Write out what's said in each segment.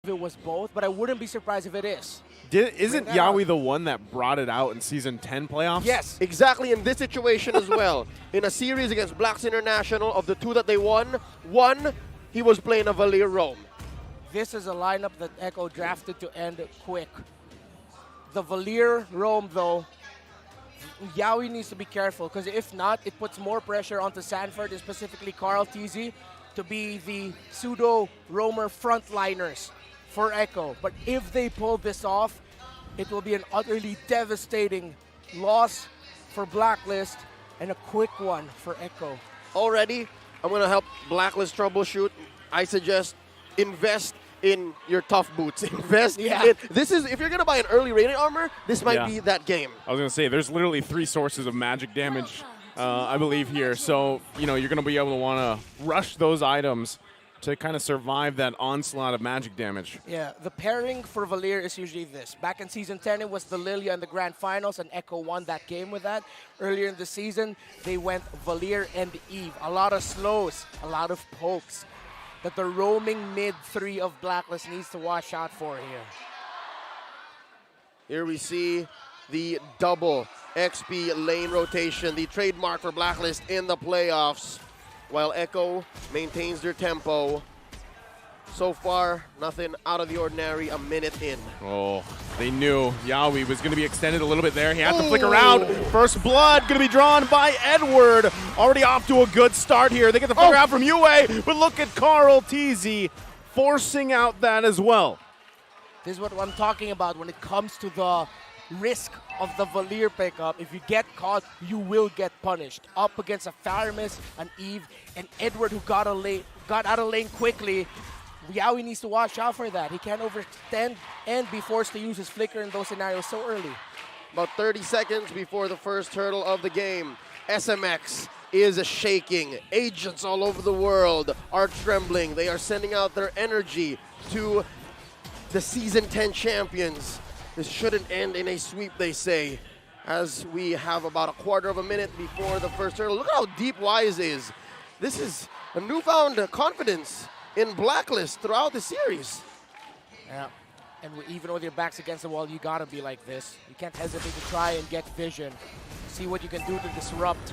it was both, but I wouldn't be surprised if it is. Isn't Bring that Yawi out. the one that brought it out in Season 10 playoffs? Yes. Exactly in this situation as well. In a series against Blacks International, of the two that they won, one, he was playing a Valier Rome. This is a lineup that Echo drafted to end quick. The Valier Rome, though, Yawi needs to be careful because if not, it puts more pressure onto Sanford and specifically Carl Tizzi to be the pseudo-roamer frontliners for Echo. But if they pull this off, it will be an utterly devastating loss for Blacklist and a quick one for Echo. Already, I'm going to help Blacklist troubleshoot. I suggest invest in your tough boots. Invest in, this is, if you're going to buy an early rated armor, this might be that game. I was going to say, there's literally 3 sources of magic damage, I believe, here. So, you're going to be able to want to rush those items to kind of survive that onslaught of magic damage. Yeah, the pairing for Valier is usually this. Back in Season 10, it was the Lilia in the Grand Finals, and Echo won that game with that. Earlier in the season, they went Valier and Eve. A lot of slows, a lot of pokes that the roaming mid 3 of Blacklist needs to watch out for here. Here we see the double XP lane rotation, the trademark for Blacklist in the playoffs, while Echo maintains their tempo. So far, nothing out of the ordinary, a minute in. Oh, they knew Yawi was going to be extended a little bit there. He had to flick around. First blood going to be drawn by Edward. Already off to a good start here. They get the flicker out from UA, but look at Carl Tizzi forcing out that as well. This is what I'm talking about when it comes to the risk of the Valier pickup. If you get caught, you will get punished. Up against a Faramis, an Eve, and Edward who got out of lane quickly. Yawi needs to watch out for that. He can't overextend and be forced to use his flicker in those scenarios so early. About 30 seconds before the first hurdle of the game. SMX is shaking. Agents all over the world are trembling. They are sending out their energy to the Season 10 champions. This shouldn't end in a sweep, they say, as we have about a quarter of a minute before the first hurdle. Look at how deep Wise is. This is a newfound confidence in Blacklist throughout the series. Yeah, and even with your backs against the wall, you gotta be like this. You can't hesitate to try and get vision. See what you can do to disrupt.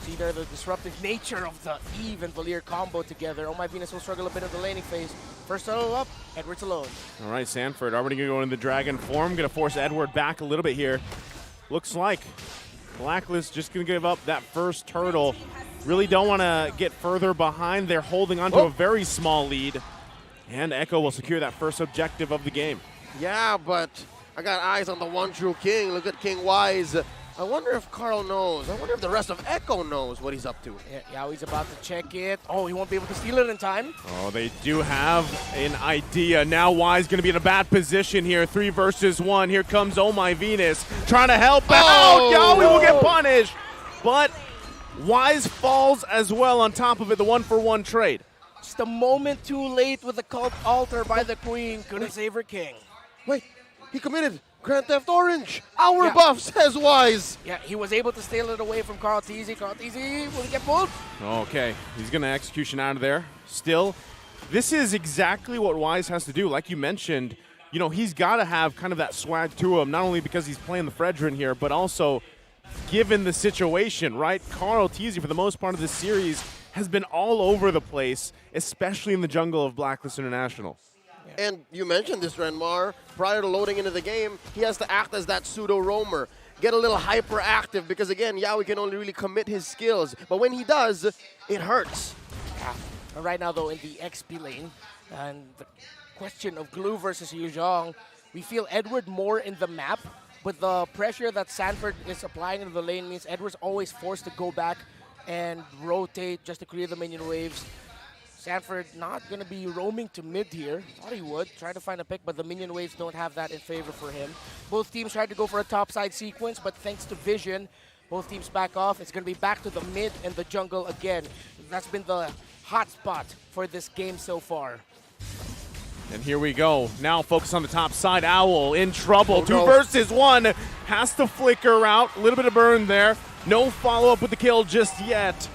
See there the disruptive nature of the Eve and Valier combo together. Oh my Venus will struggle a bit in the laning phase. First hurdle up, Edward's alone. All right, Sanford already going to go into the Dragon form. Going to force Edward back a little bit here. Looks like Blacklist just going to give up that first hurdle. Really don't want to get further behind. They're holding on to a very small lead. And Echo will secure that first objective of the game. Yeah, but I got eyes on the one true king. Look at King Wise. I wonder if Carl knows. I wonder if the rest of Echo knows what he's up to. Yeah, he's about to check it. Oh, he won't be able to steal it in time. Oh, they do have an idea. Now Wise going to be in a bad position here. 3 versus 1. Here comes Oh My Venus trying to help out. Yawi will get punished. But Wise falls as well on top of it, the 1-for-1 trade. Just a moment too late with the cult altar by the queen. Couldn't save her king. Wait, he committed Grand Theft Orange. Our buff, says Wise. Yeah, he was able to steal it away from Carl Tizzi. Carl Tizzi will get pulled. Okay, he's going to execution out of there. Still, this is exactly what Wise has to do. Like you mentioned, he's got to have kind of that swag to him, not only because he's playing the Fredrin here, but also given the situation, right? Carl Tizzi, for the most part of this series, has been all over the place, especially in the jungle of Blacklist International. And you mentioned this, Renmar. Prior to loading into the game, he has to act as that pseudo-roamer. Get a little hyperactive because, again, Yawi can only really commit his skills. But when he does, it hurts. Yeah. Right now, though, in the XP lane, and the question of Glue versus Yuzhong, we feel Edward more in the map, but the pressure that Sanford is applying into the lane means Edward's always forced to go back and rotate just to clear the minion waves. Sanford not going to be roaming to mid here. Thought he would. Try to find a pick, but the minion waves don't have that in favor for him. Both teams tried to go for a topside sequence, but thanks to vision, both teams back off. It's going to be back to the mid and the jungle again. That's been the hot spot for this game so far. And here we go. Now focus on the top side. Owl in trouble. 2 versus 1. Has to flicker out. A little bit of burn there. No follow-up with the kill just yet.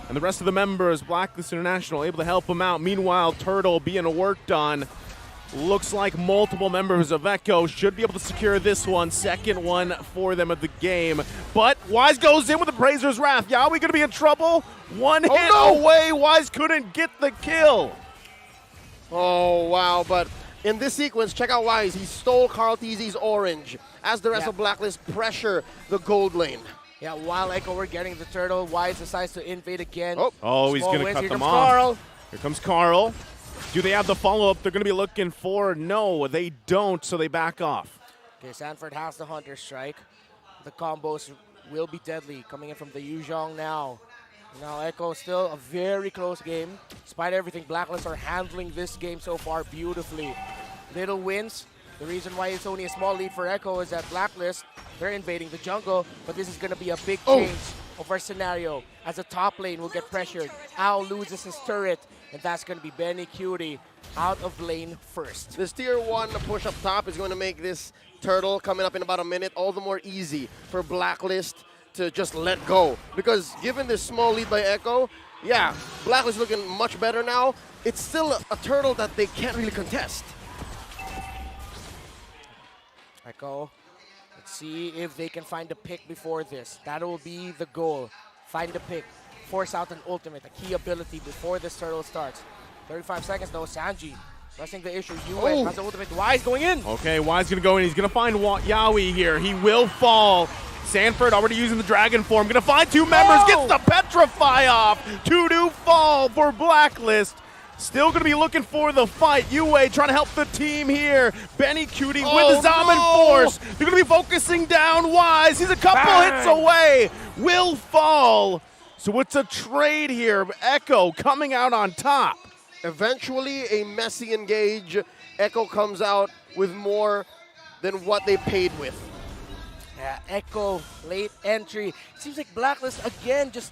And the rest of the members, Blacklist International, able to help him out. Meanwhile, Turtle being worked on. Looks like multiple members of Echo should be able to secure this one. Second one for them of the game. But Wise goes in with the Brazer's Wrath. Yawi going to be in trouble. One hit away. Wise couldn't get the kill. Oh, wow. But in this sequence, check out Wise. He stole Carl TZ's orange as the rest of Blacklist pressure the gold lane. Yeah, while Echo were getting the turtle, Wise decides to invade again. Oh, he's going to cut them off. Carl. Here comes Carl. Do they have the follow-up they're going to be looking for? No, they don't, so they back off. Okay, Sanford has the Hunter Strike. The combos will be deadly coming in from the Yuzhong now. Now Echo still a very close game. Despite everything, Blacklist are handling this game so far beautifully. Little wins. The reason why it's only a small lead for Echo is that Blacklist, they're invading the jungle, but this is going to be a big change of our scenario as the top lane will get pressured. Owl loses his turret, and that's going to be Benny Cutie out of lane first. This tier 1 push up top is going to make this turtle coming up in about a minute all the more easy for Blacklist to just let go. Because given this small lead by Echo, yeah, Blacklist looking much better now. It's still a turtle that they can't really contest. Echo, let's see if they can find a pick before this. That will be the goal. Find a pick. Force out an ultimate, a key ability before this turtle starts. 35 seconds though, Sanji pressing the issue. Yue has the ultimate. Wise going in. Okay, Wise going to go in. He's going to find Yawi here. He will fall. Sanford already using the dragon form. Going to find two members. Gets the petrify off. 2-2 fall for Blacklist. Still going to be looking for the fight. Yue trying to help the team here. Benny Cutie with the Zaman Force. They're going to be focusing down Wise. He's a couple hits away. Will fall. So it's a trade here. Echo coming out on top. Eventually, a messy engage. Echo comes out with more than what they paid with. Yeah, Echo, late entry. Seems like Blacklist again just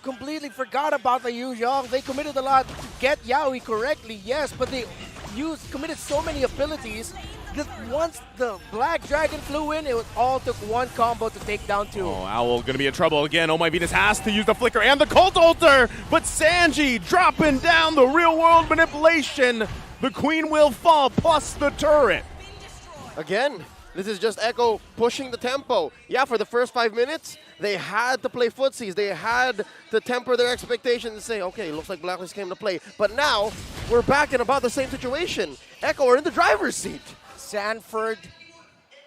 completely forgot about the Yuzhong. They committed a lot to get Yaoi correctly, yes, but they committed so many abilities that once the Black Dragon flew in, it all took one combo to take down two. Oh, Owl gonna be in trouble again. Oh My Venus has to use the flicker and the Cult Altar, but Sanji dropping down the real world manipulation. The Queen will fall, plus the turret. Again, this is just Echo pushing the tempo. Yeah, for the first 5 minutes, they had to play footsies. They had to temper their expectations and say, okay, looks like Blacklist came to play. But now, we're back in about the same situation. Echo are in the driver's seat. Sanford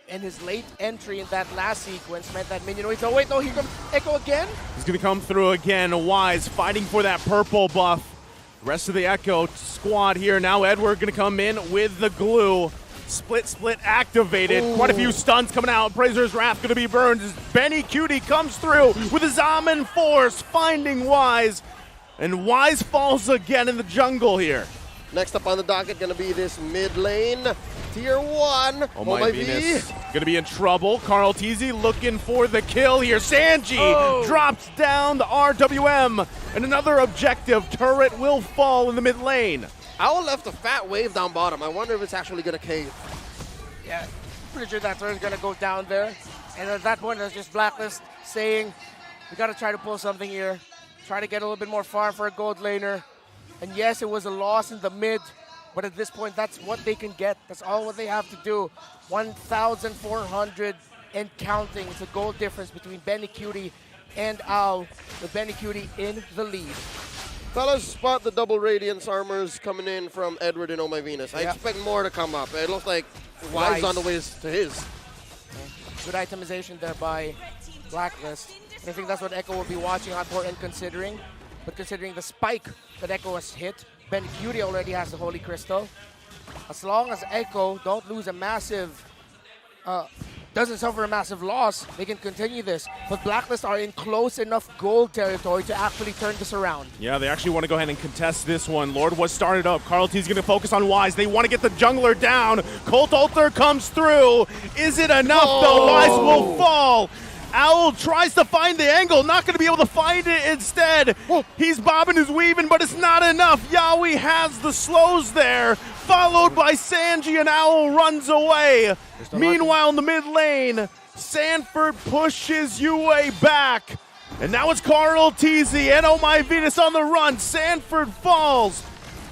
and his late entry in that last sequence meant that Minion waits. Oh wait, no, here comes Echo again. He's gonna come through again. Wise fighting for that purple buff. Rest of the Echo squad here. Now Edward gonna come in with the glue. Split activated. Ooh. Quite a few stuns coming out. Brazer's Wrath gonna be burned as Benny Cutie comes through with his Zaman Force, finding Wise. And Wise falls again in the jungle here. Next up on the docket gonna be this mid lane. Tier 1. Oh My Venus. Gonna be in trouble. Carl TZ looking for the kill here. Sanji drops down the RWM. And another objective. Turret will fall in the mid lane. Owl left a fat wave down bottom. I wonder if it's actually gonna cave. Yeah, pretty sure that turret's gonna go down there. And at that point, it's just Blacklist saying, we gotta try to pull something here. Try to get a little bit more farm for a gold laner. And yes, it was a loss in the mid, but at this point, that's what they can get. That's all what they have to do. 1,400 and counting. It's a goal difference between Benny Cutie and Owl, with Benny Cutie in the lead. Fellas, spot the double Radiance armors coming in from Edward and Oh My Venus. I expect more to come up. It looks like Wise on the way to his. Good itemization there by Blacklist. I think that's what Echo will be watching out for and considering. But considering the spike that Echo has hit, Benny Cutie already has the Holy Crystal. As long as Echo don't lose a massive, doesn't suffer a massive loss, they can continue this. But Blacklist are in close enough gold territory to actually turn this around. Yeah, they actually want to go ahead and contest this one. Lord was started up. Carl T's going to focus on Wise. They want to get the jungler down. Cult Altar comes through. Is it enough though? Wise will fall. Owl tries to find the angle, not going to be able to find it instead. He's bobbing his weaving, but it's not enough. Yaoi has the slows there, followed by Sanji, and Owl runs away. Meanwhile, in the mid lane, Sanford pushes Yue back. And now it's Carl TZ and Oh My Venus on the run. Sanford falls.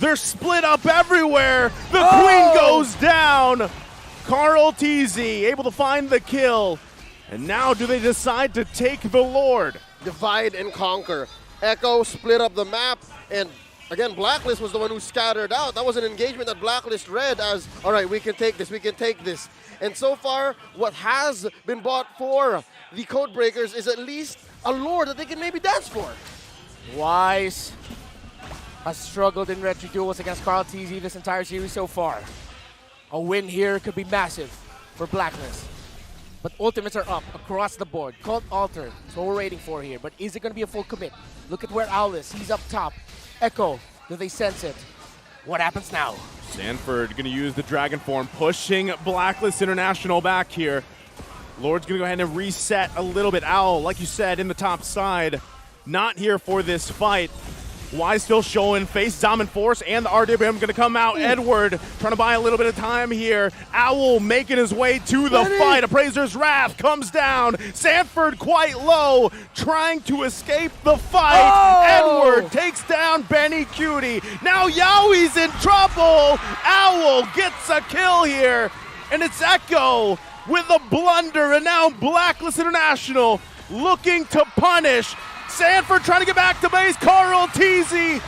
They're split up everywhere. The Queen down. Carl Teasy able to find the kill. And now do they decide to take the Lord? Divide and conquer. Echo split up the map, and again, Blacklist was the one who scattered out. That was an engagement that Blacklist read as, all right, we can take this, we can take this. And so far, what has been bought for the Codebreakers is at least a lore that they can maybe dance for. Wise has struggled in retro duels against Carl TZ this entire series so far. A win here could be massive for Blacklist. But ultimates are up across the board. Cult Altar is what we're waiting for here. But is it going to be a full commit? Look at where Owl is. He's up top. Echo, do they sense it? What happens now? Sanford going to use the Dragon Form, pushing Blacklist International back here. Lord's going to go ahead and reset a little bit. Owl, like you said, in the top side, not here for this fight. Wise still showing face. Dominant Force and the RWM going to come out. Ooh. Edward trying to buy a little bit of time here. Owl making his way to the fight. Appraiser's Wrath comes down. Sanford quite low, trying to escape the fight. Oh! Edward takes down Benny Cutie. Now Yowie's in trouble. Owl gets a kill here. And it's Echo with a blunder. And now Blacklist International looking to punish. Sanford trying to get back to base. Carl Teasy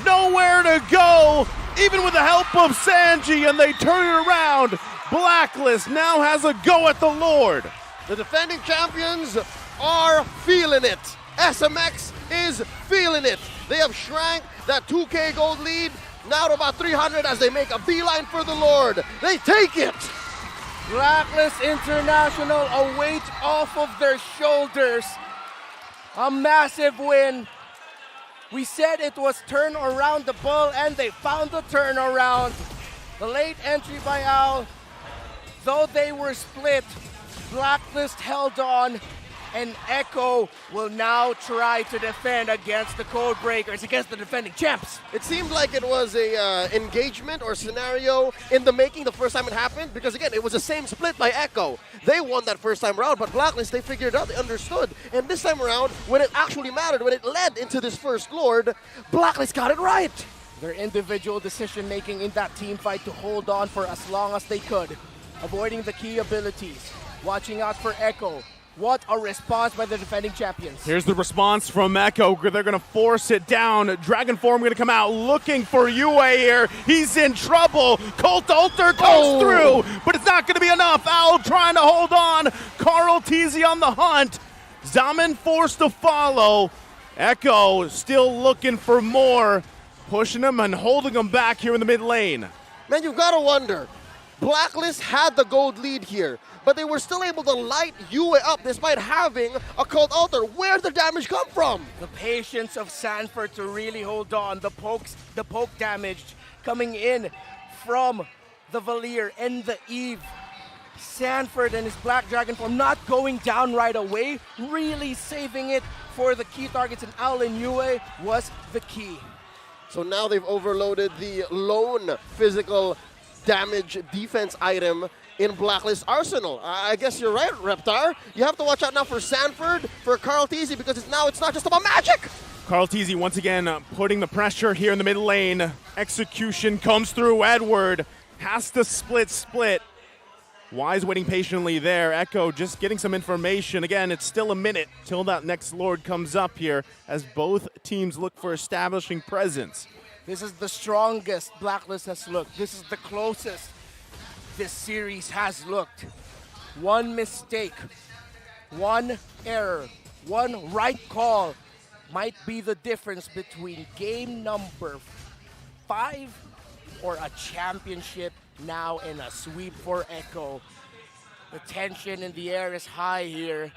nowhere to go, even with the help of Sanji, and they turn it around. Blacklist now has a go at the Lord. The defending champions are feeling it. SMX is feeling it. They have shrank that 2K gold lead now to about 300 as they make a beeline for the Lord. They take it. Blacklist International, a weight off of their shoulders. A massive win. We said it was turn around the ball, and they found the turnaround. The late entry by Al, though they were split, Blacklist held on, and Echo will now try to defend against the Codebreakers, against the defending champs. It seemed like it was a engagement or scenario in the making the first time it happened, because again, it was the same split by Echo. They won that first time around, but Blacklist, they figured it out, they understood. And this time around, when it actually mattered, when it led into this first Lord, Blacklist got it right. Their individual decision making in that team fight to hold on for as long as they could, avoiding the key abilities, watching out for Echo. What a response by the defending champions. Here's the response from Echo. They're going to force it down. Dragon Form going to come out looking for Yue here. He's in trouble. Cult Altar goes through, but it's not going to be enough. Owl trying to hold on. Carl Teasy on the hunt. Zaman forced to follow. Echo still looking for more, pushing him and holding him back here in the mid lane. Man, you've got to wonder. Blacklist had the gold lead here, but they were still able to light Yue up despite having a Cult Altar. Where'd the damage come from? The patience of Sanford to really hold on. The poke damage coming in from the Valier and the Eve. Sanford and his Black Dragon Form not going down right away, really saving it for the key targets, and Owl and Yue was the key. So now they've overloaded the lone physical damage defense item in Blacklist arsenal. I guess you're right, Reptar. You have to watch out now for Sanford, for Carl Teasy, because it's not just about magic. Carl Teasy once again putting the pressure here in the mid lane. Execution comes through. Edward has to split. Wise waiting patiently there. Echo just getting some information. Again, it's still a minute till that next Lord comes up here as both teams look for establishing presence. This is the strongest Blacklist has looked. This is the closest this series has looked. One mistake, one error, one right call might be the difference between game number 5 or a championship now and a sweep for Echo. The tension in the air is high here.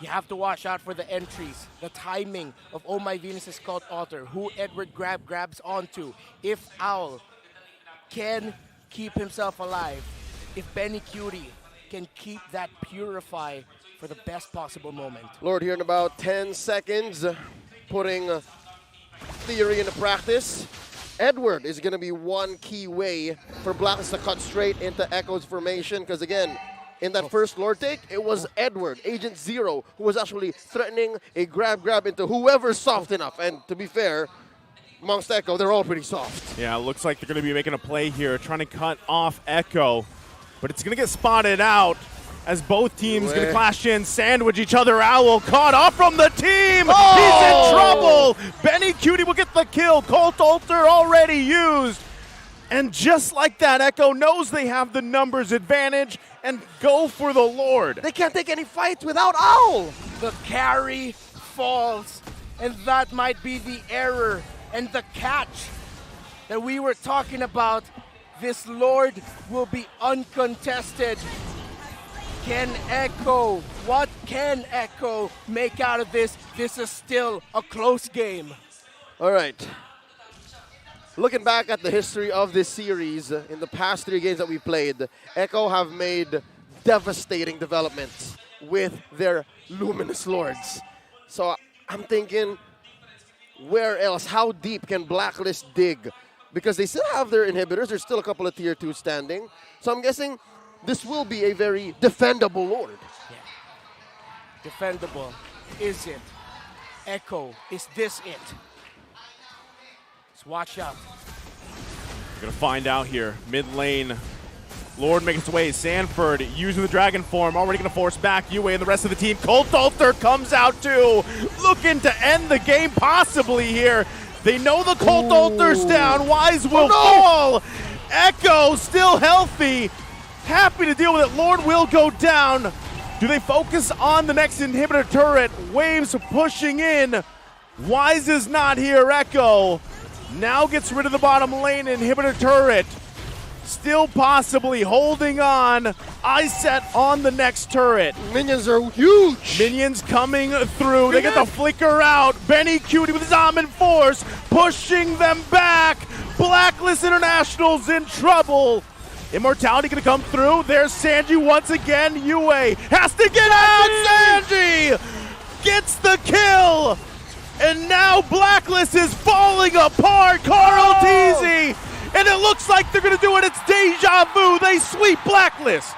You have to watch out for the entries, the timing of Oh My Venus' Cult Altar, who Edward grabs onto. If Owl can keep himself alive, if Benny Cutie can keep that Purify for the best possible moment. Lord here in about 10 seconds, putting theory into practice. Edward is going to be one key way for Blacklist to cut straight into Echo's formation, because again, in that first Lord take, it was Edward, Agent Zero, who was actually threatening a grab into whoever's soft enough. And to be fair, amongst Echo, they're all pretty soft. Yeah, it looks like they're going to be making a play here, trying to cut off Echo. but it's going to get spotted out as both teams going to Yue. clash in, sandwich each other. Owl caught off from the team. Oh! He's in trouble. Benny Cutie will get the kill. Colt Alter already used. And just like that, Echo knows they have the numbers advantage and go for the Lord. They can't take any fights without Owl. The carry falls, and that might be the error and the catch that we were talking about. This Lord will be uncontested. What can Echo make out of this? This is still a close game. All right. Looking back at the history of this series, in the past 3 games that we played, Echo have made devastating developments with their Luminous Lords. So I'm thinking, where else? How deep can Blacklist dig? Because they still have their inhibitors. There's still a couple of tier 2 standing. So I'm guessing this will be a very defendable Lord. Yeah. Defendable. Is it? Echo, is this it? Let's watch out. We're going to find out here. Mid lane. Lord making its way. Sanford using the dragon form. Already going to force back Yue and the rest of the team. Colt Alter comes out too. Looking to end the game possibly here. They know the Colt Alter's down. Wise will fall. Echo still healthy. Happy to deal with it. Lord will go down. Do they focus on the next inhibitor turret? Waves pushing in. Wise is not here. Echo now gets rid of the bottom lane inhibitor turret. Still possibly holding on. Eyes set on the next turret. Minions are huge. Minions coming through. They get the flicker out. Benny Cutie with his Almond Force pushing them back. Blacklist International's in trouble. Immortality gonna come through. There's Sanji once again. Yue has to get out. Sanji gets the kill. And now Blacklist is falling apart. Carl Teasy. And it looks like they're gonna do it. It's deja vu. They sweep Blacklist.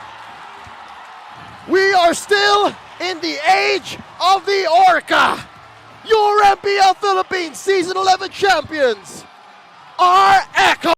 We are still in the age of the Orca. Your MPL Philippines Season 11 champions are Echo.